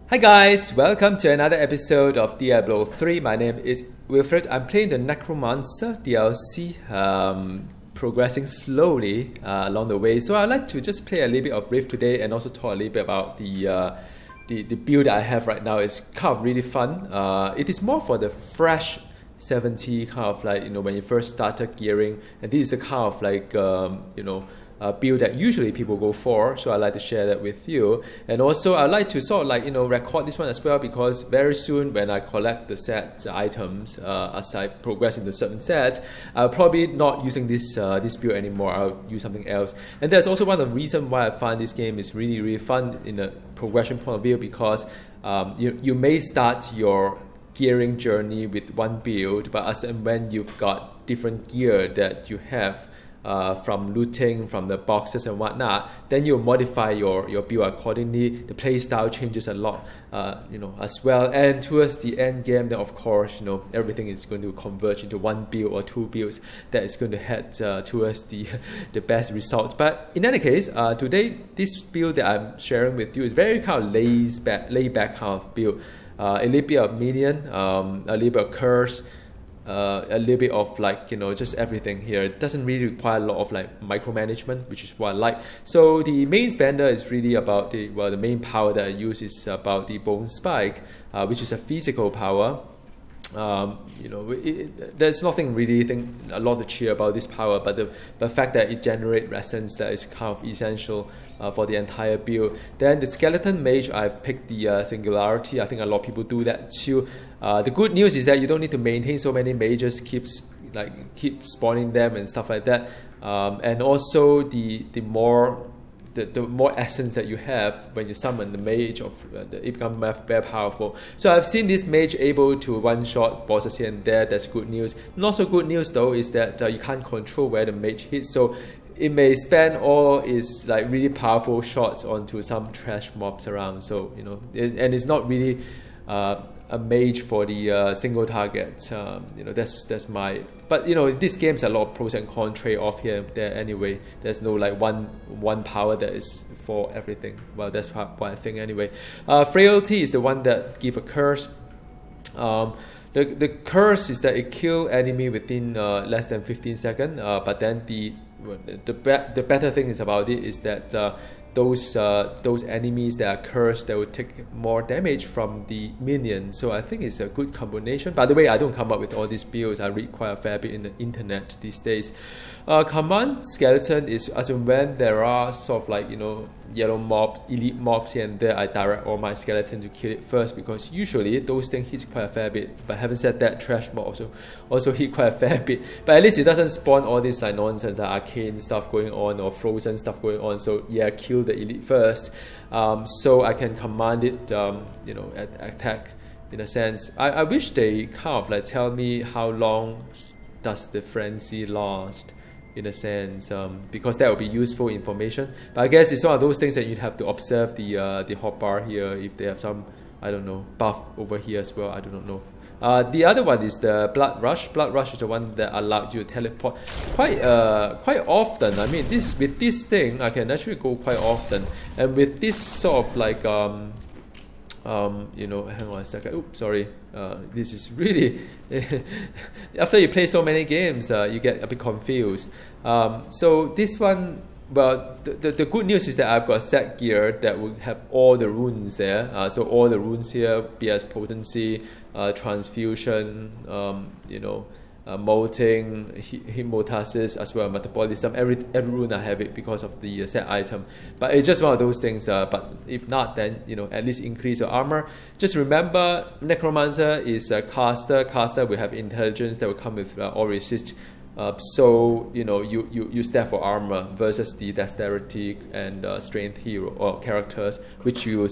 Hi guys, welcome to another episode of Diablo 3. My name is Wilfred. I'm playing the Necromancer DLC, progressing slowly along the way. So I'd like to just play a little bit of Rift today and also talk a little bit about the build I have right now. It's kind of really fun. It is more for the fresh 70 kind of like, when you first started gearing, and this is a kind of like, build that usually people go for, so I'd like to share that with you. And also I'd like to sort of like, record this one as well, because very soon when I collect the set items, as I progress into certain sets, I'll probably not using this build anymore. I'll use something else. And that's also one of the reasons why I find this game is really, really fun in a progression point of view, because you may start your gearing journey with one build, but as and when you've got different gear that you have from looting, from the boxes and whatnot, then you modify your build accordingly. The play style changes a lot, as well. And towards the end game, then of course, everything is going to converge into one build or two builds that is going to head towards the best results. But in any case, today this build that I'm sharing with you is very kind of laid back kind of build. A little bit of minion, a little bit of curse, a little bit of like, just everything here. It doesn't really require a lot of like micromanagement, which is what I like. So the main spender is really about the main power that I use is about the bone spike, which is a physical power. There's nothing really a lot to cheer about this power, but the fact that it generates resonance, that is kind of essential for the entire build. Then the skeleton mage, I've picked the singularity. I think a lot of people do that too. The good news is that you don't need to maintain so many mages, keep spawning them and stuff like that. And also the more essence that you have when you summon the mage, it becomes very powerful. So I've seen this mage able to one-shot bosses here and there. That's good news. Not so good news though is that you can't control where the mage hits. So it may spend all its like really powerful shots onto some trash mobs around. So and it's not really a mage for the single target. That's my. But this game's a lot of pros and cons trade-off here and there anyway. There's no like one power that is for everything. Well, that's what I think anyway. Frailty is the one that give a curse. The curse is that it kill enemy within less than 15 seconds. But then the better thing is about it is that those enemies that are cursed, they will take more damage from the minion. So I think it's a good combination. By the way, I don't come up with all these builds. I read quite a fair bit in the internet these days. Command skeleton is as and when there are sort of like yellow mobs, elite mobs here and there, I direct all my skeleton to kill it first, because usually those things hit quite a fair bit. But having said that, trash mob also hit quite a fair bit. But at least it doesn't spawn all this like nonsense, like arcane stuff going on or frozen stuff going on. So yeah, kill the elite first, so I can command it, attack in a sense. I wish they kind of like tell me how long does the frenzy last, in a sense, because that would be useful information. But I guess it's one of those things that you'd have to observe the hotbar here, if they have some, I don't know, buff over here as well. I do not know. The other one is the Blood Rush. Blood Rush is the one that allowed you to teleport quite often. I mean, with this thing, I can actually go quite often. And with this sort of like, hang on a second. Oops, sorry. This is really after you play so many games, you get a bit confused. So this one. Well, the good news is that I've got set gear that will have all the runes there. So all the runes here, be as potency, transfusion, molting, hemostasis, as well as metabolism. Every rune I have it because of the set item. But it's just one of those things. But if not, then at least increase your armor. Just remember, Necromancer is a caster. Caster will have intelligence that will come with all resist. So you step for armor versus the dexterity and strength hero or characters, which you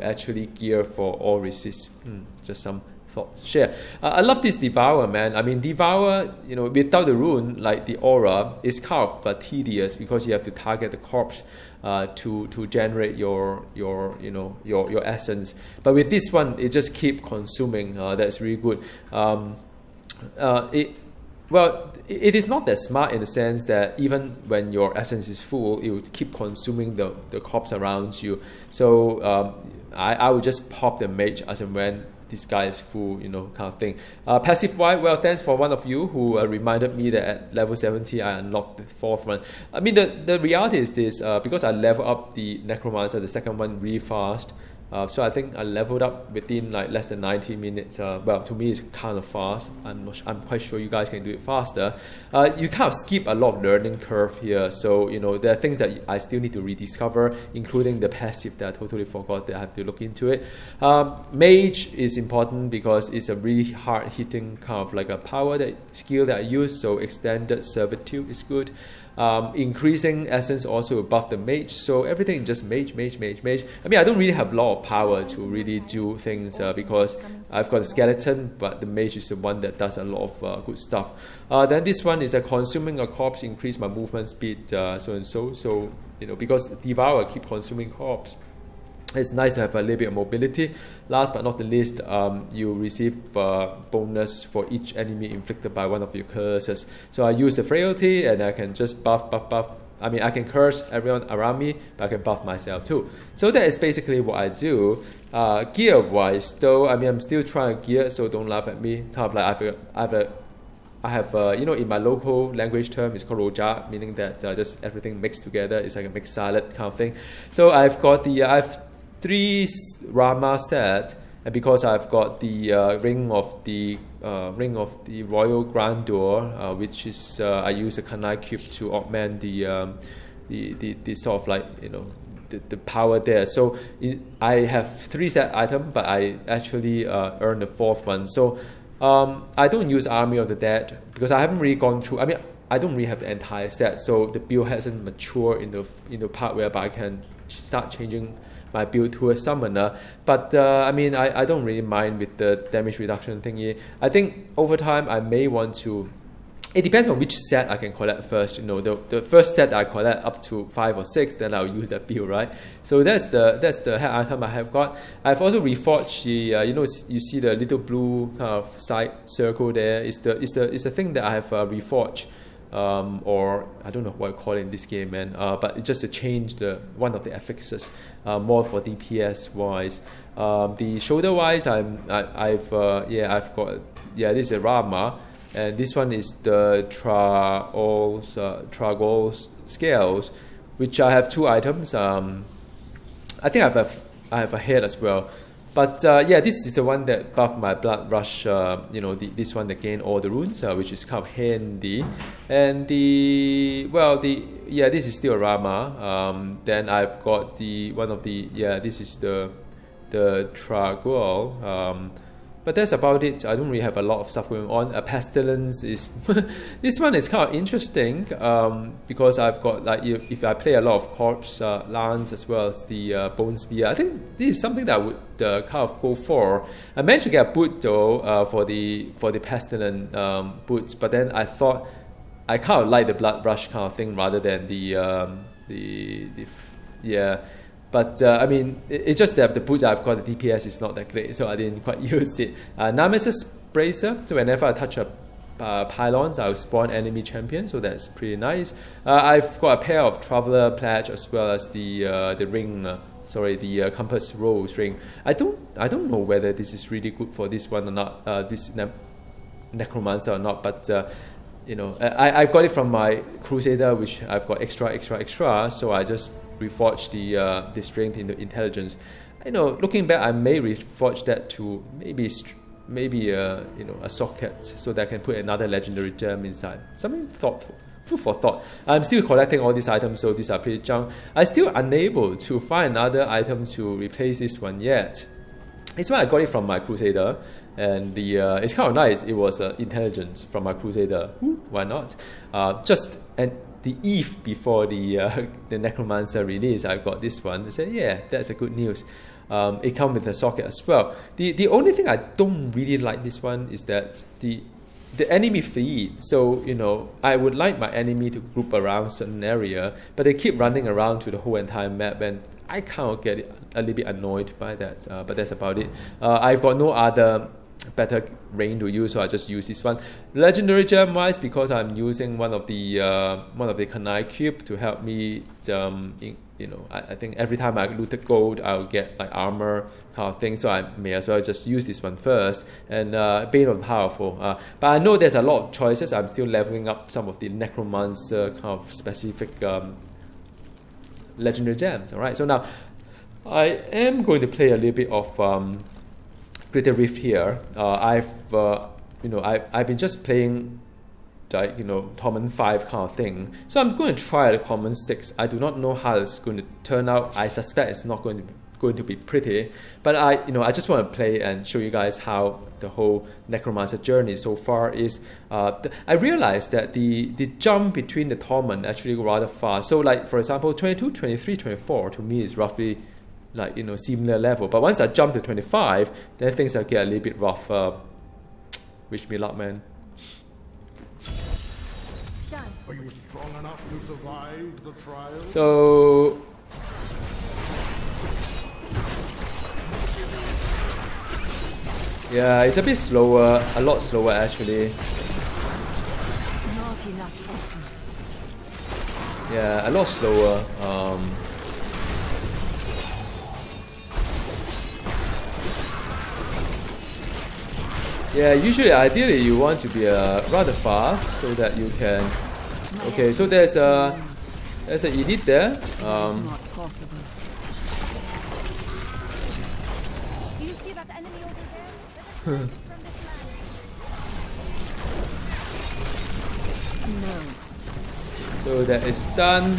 actually gear for all resist. Just some thoughts share. I love this Devour, man. I mean, Devour, without the rune like the aura, is kind of tedious, because you have to target the corpse to generate your essence. But with this one, it just keep consuming. That's really good. Well, it is not that smart in the sense that even when your essence is full, it will keep consuming the corpse around you. So I would just pop the mage as and when this guy is full, you know, kind of thing. Passive wise, well, thanks for one of you who reminded me that at level 70 I unlocked the fourth one. I mean, the reality is this, because I level up the Necromancer, the second one, really fast. So I think I leveled up within like less than 90 minutes. Well, to me it's kind of fast. I'm quite sure you guys can do it faster. You kind of skip a lot of learning curve here. So, you know, there are things that I still need to rediscover, including the passive that I totally forgot that I have to look into it. Mage is important because it's a really hard hitting kind of like a power skill that I use. So extended servitude is good. Increasing essence also above the mage, so everything just mage. I mean, I don't really have a lot of power to really do things because I've got a skeleton, but the mage is the one that does a lot of good stuff. Then this one is consuming a corpse, increase my movement speed, so and so. So, you know, because Devour keep consuming corpse, it's nice to have a little bit of mobility. Last but not the least, you receive bonus for each enemy inflicted by one of your curses. So I use the frailty and I can just buff. I mean, I can curse everyone around me, but I can buff myself too. So that is basically what I do. Gear wise though, I mean, I'm still trying to gear, so don't laugh at me. Kind of like I have you know, in my local language term, it's called rojak, meaning that just everything mixed together. It's like a mixed salad kind of thing. So I've got I've 3 Rama set, and because I've got the ring of the Royal Grandeur, which is I use a Kanai cube to augment the sort of like, you know, the power there. So I have 3 set item, but I actually earned the 4th one. So I don't use Army of the Dead because I haven't really gone through. I mean, I don't really have the entire set, so the build hasn't matured in the part whereby I can start changing my build to a summoner. But I mean, I don't really mind with the damage reduction thingy. I think over time I may want to, it depends on which set I can collect first. You know, the first set I collect up to 5 or 6, then I'll use that build, right? So that's the head item I have got. I've also reforged the you know, you see the little blue kind of side circle there. It's the thing that I have reforged. Or I don't know what I call it in this game, man. But it's just to change one of the affixes more for DPS wise. The shoulder wise, I've got this is a Rama, and this one is the Tragos scales, which I have 2 items. I think I have a head as well. But yeah, this is the one that buffed my blood rush, you know, this one that gained all the runes, which is kind of handy. And this is still a Rama. Then I've got this is the Tragol. But that's about it. I don't really have a lot of stuff going on. Pestilence is this one is kind of interesting because I've got, like, if I play a lot of corpse lance as well as the bone spear, I think this is something that I would kind of go for. I managed to get a boot though for the pestilence boots, but then I thought I kind of like the blood rush kind of thing rather than But I mean, it's just that the boots I've got, the DPS is not that great, so I didn't quite use it. Nemesis Bracer, so whenever I touch a pylons, I'll spawn enemy champion, so that's pretty nice. I've got a pair of Traveler Pledge as well as the ring, the Compass Rose ring. I don't know whether this is really good for this one or not, this Necromancer or not, but you know, I've got it from my Crusader, which I've got extra, so I just reforged the strength into intelligence. You know, looking back, I may reforge that to maybe you know, a socket, so that I can put another legendary gem inside. Something thoughtful, food for thought. I'm still collecting all these items, so these are pretty junk. I'm still unable to find another item to replace this one yet. It's why I got it from my Crusader, and it's kind of nice. It was intelligence from my Crusader. Why not? The eve before the Necromancer release, I got this one. I said, yeah, that's a good news. It comes with a socket as well. The only thing I don't really like this one is that the enemy feed. So, you know, I would like my enemy to group around certain area, but they keep running around to the whole entire map, and I kind of get a little bit annoyed by that. But that's about it. I've got no other better rain to use, so I just use this one. Legendary gem wise, because I'm using one of the Kanai cube to help me. I think every time I loot the gold, I'll get like armor kind of thing. So I may as well just use this one first. And Bane of Powerful. But I know there's a lot of choices. I'm still leveling up some of the Necromancer kind of specific legendary gems. All right. So now I am going to play a little bit of Greater Rift here. I've been just playing like common 5 kind of thing, so I'm going to try the common 6. I do not know how it's going to turn out. I suspect it's not going to be pretty, but I just want to play and show you guys how the whole Necromancer journey so far is. I realized that the jump between the torment actually rather fast. So like for example 22, 23, 24 to me is roughly like similar level, but once I jump to 25, then things will get a little bit rough. Wish me luck, man. Are you strong enough to survive the trial? So yeah, it's a bit slower, a lot slower actually. Not enough essence. Yeah, a lot slower. Yeah, usually, ideally, you want to be rather fast so that you can. Okay, so there's an elite there. Not possible. Do you see that enemy over there? Let us from this land. No. So that is done.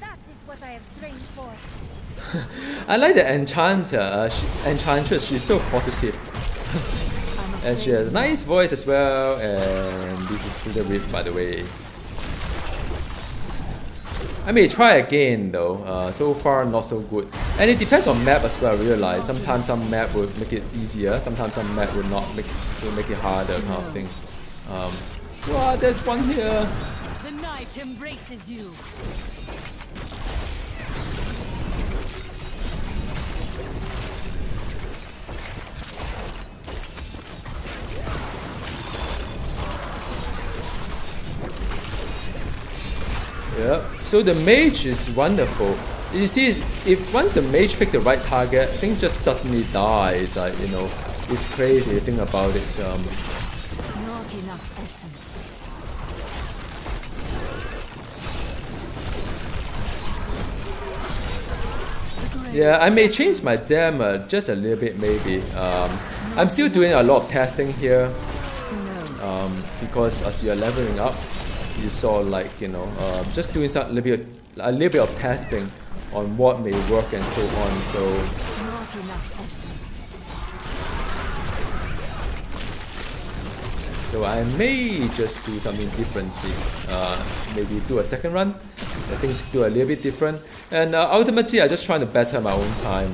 That is what I have trained for. I like the enchanter. Enchantress. She's so positive. And she has a nice voice as well, and this is Greater Rift, by the way. I may try again though, so far not so good. And it depends on map as well, I realize. Sometimes some map will make it easier, sometimes some map will not make it harder kind of thing. Wow, there's one here! The night embraces you. Yeah, so the mage is wonderful. You see, if once the mage pick the right target, things just suddenly dies. Like it's crazy to think about it. Not enough essence. Yeah, I may change my dam just a little bit, maybe. I'm still doing a lot of testing here because as you're leveling up, you saw like just doing a little bit of testing on what may work and so on. So Not enough essence. so I may just do something differently. Maybe do a second run. Things do a little bit different. And ultimately, I just trying to better my own time.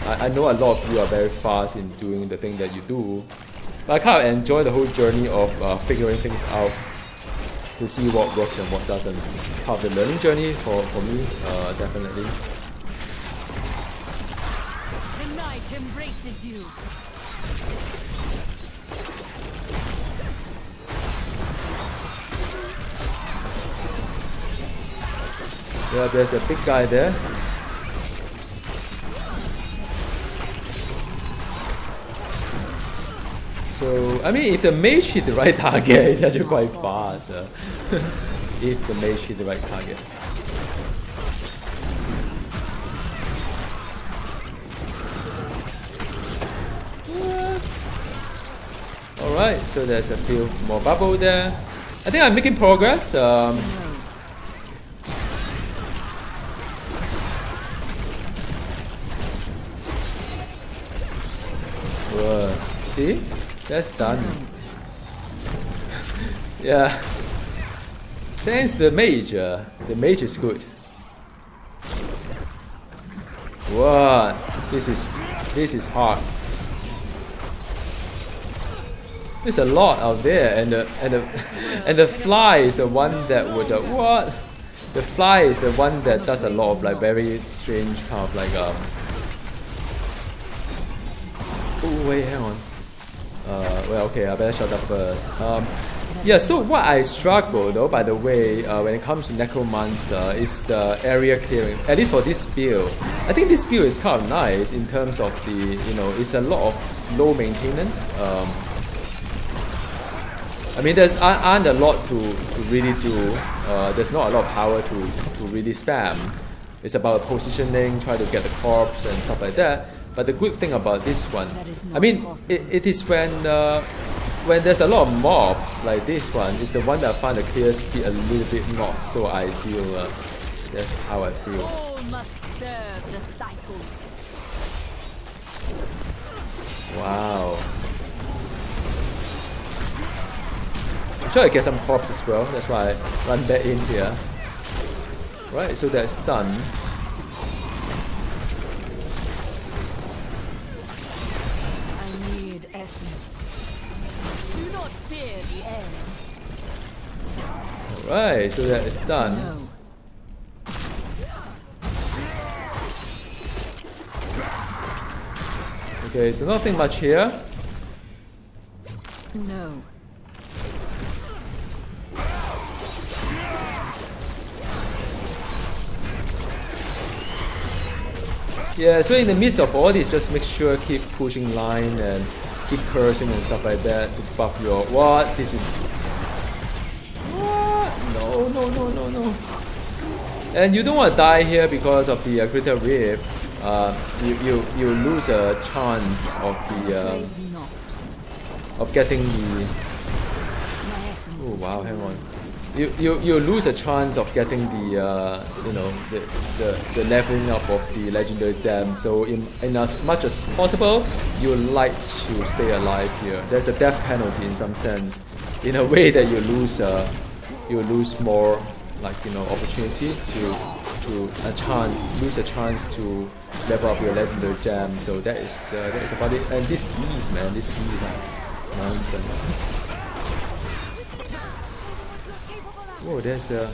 I know a lot of you are very fast in doing the thing that you do, but I kind of enjoy the whole journey of figuring things out, to see what works and what doesn't. Part of the learning journey for me, definitely. The night embraces you. Yeah, there's a big guy there. So, I mean, if the mage hit the right target, it's actually quite fast. If the mage hit the right target. Alright, so there's a few more bubble there. I think I'm making progress. Whoa. See? That's done. Yeah. Thanks to the mage. The mage is good. What? This is hard. There's a lot out there, and the fly is the one that would what? The fly is the one that does a lot of like very strange kind of like Oh wait, hang on. Well, okay, I better shut up first. Yeah, so what I struggle though, by the way, when it comes to Necromancer is the area clearing, at least for this build. I think this build is kind of nice in terms of the, you know, it's a lot of low maintenance. I mean, there aren't a lot to really do. There's not a lot of power to really spam. It's about positioning, try to get the corpse and stuff like that. But the good thing about this one, I mean, it is when there's a lot of mobs like this one, is the one that I find the clear speed a little bit not so ideal. That's how I feel. All must serve the cycle. Wow. I'm sure I get some corpse as well. That's why I run back in here. Right, so that's done. I need essence. Do not fear the end. Alright, so that is done. No. Okay, so nothing much here. No. Yeah, so in the midst of all this, just make sure keep pushing line and keep cursing and stuff like that to buff your... What? This is... What? No, no, no, no, no. And you don't want to die here because of the Greater Rip. You lose a chance of the... of getting the... Oh wow, hang on. You lose a chance of getting the you know, the leveling up of the legendary gem. So in as much as possible, you would like to stay alive here. There's a death penalty in some sense, in a way that you lose more, like, you know, opportunity to lose a chance to level up your legendary gem. So that is about it. And these bees, man, these bees are nonsense. Whoa, there's a...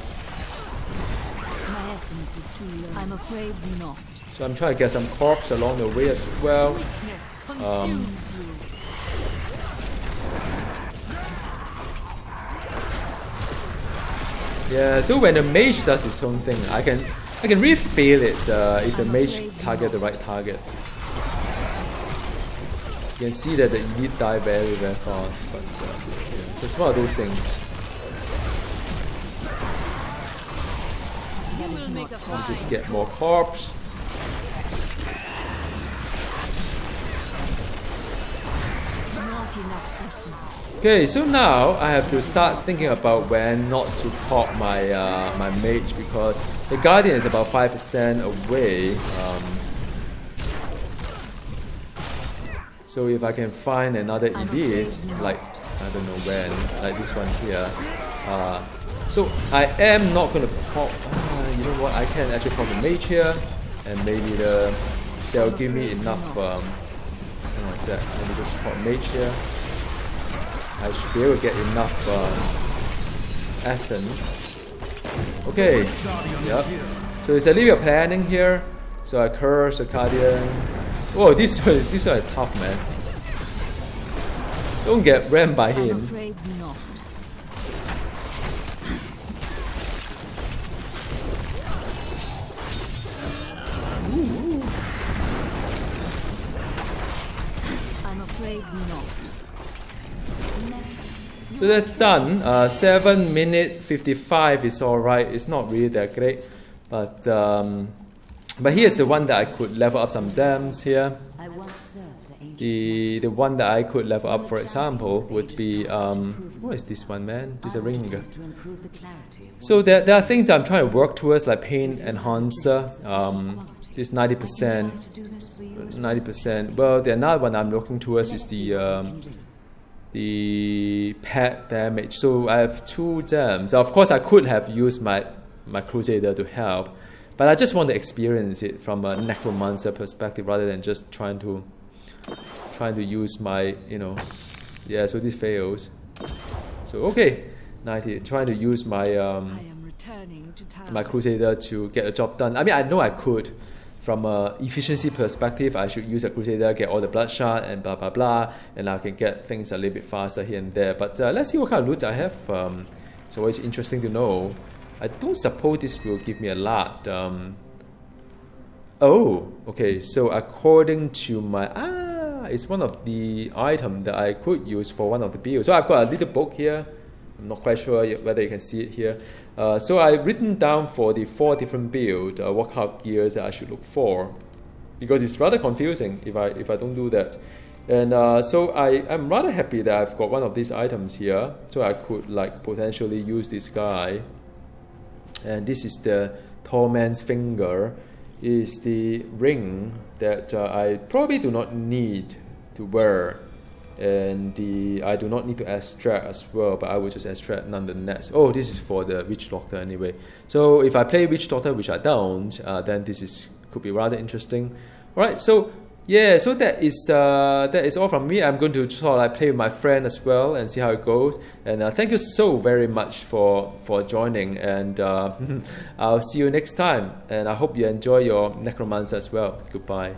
My essence is too low. I'm afraid not. So I'm trying to get some corpse along the way as well. Consumes you. Yeah, so when the mage does its own thing, I can really feel it if the mage target the right targets. You can see that the elite die very, very fast, but yeah, so it's one of those things. I'll just get more corpse. Okay, so now I have to start thinking about when not to pop my my mage, because the guardian is about 5% away. So if I can find another elite, like I don't know when, like this one here. So I am not gonna pop. You know what? I can actually pop the mage here, and maybe they'll give me enough. Hang on a sec. Let me just pop mage here. I should be able to get enough essence. Okay. Yep. So it's a little bit of planning here. So I curse the guardian. Oh, these are tough, man. Don't get rammed by him. I'm afraid not. I'm afraid not. So that's done. 7 minutes 55 is alright. It's not really that great, but here's the one that I could level up some gems here. The one that I could level up, for example, would be what is this one, man? There's a ring. So there are things that I'm trying to work towards, like pain enhancer. This 90%. 90%. Well, the another one I'm looking towards is the pet damage. So I have 2 gems. Of course, I could have used my Crusader to help, but I just want to experience it from a Necromancer perspective rather than just trying to use my, you know, yeah. So this fails. So okay, 90. Trying to use my my Crusader to get a job done. I mean, I know I could, from a efficiency perspective, I should use a Crusader, get all the bloodshot and blah blah blah, and I can get things a little bit faster here and there. But let's see what kind of loot I have. It's always interesting to know. I don't suppose this will give me a lot. Oh, okay, so according to my... it's one of the items that I could use for one of the builds. So I've got a little book here. I'm not quite sure whether you can see it here. So I've written down for the 4 different builds what kind of gears that I should look for, because it's rather confusing if I don't do that. And so I'm rather happy that I've got one of these items here, so I could like potentially use this guy. And this is the tall man's finger. Is the ring that I probably do not need to wear, and I do not need to extract as well, but I will just extract nonetheless. Oh, this is for the Witch Doctor anyway. So if I play Witch Doctor, which I don't, then this could be rather interesting. All right, so yeah, so that is all from me. I'm going to sort of like play with my friend as well and see how it goes. And thank you so very much for joining, and I'll see you next time. And I hope you enjoy your Necromancer as well. Goodbye.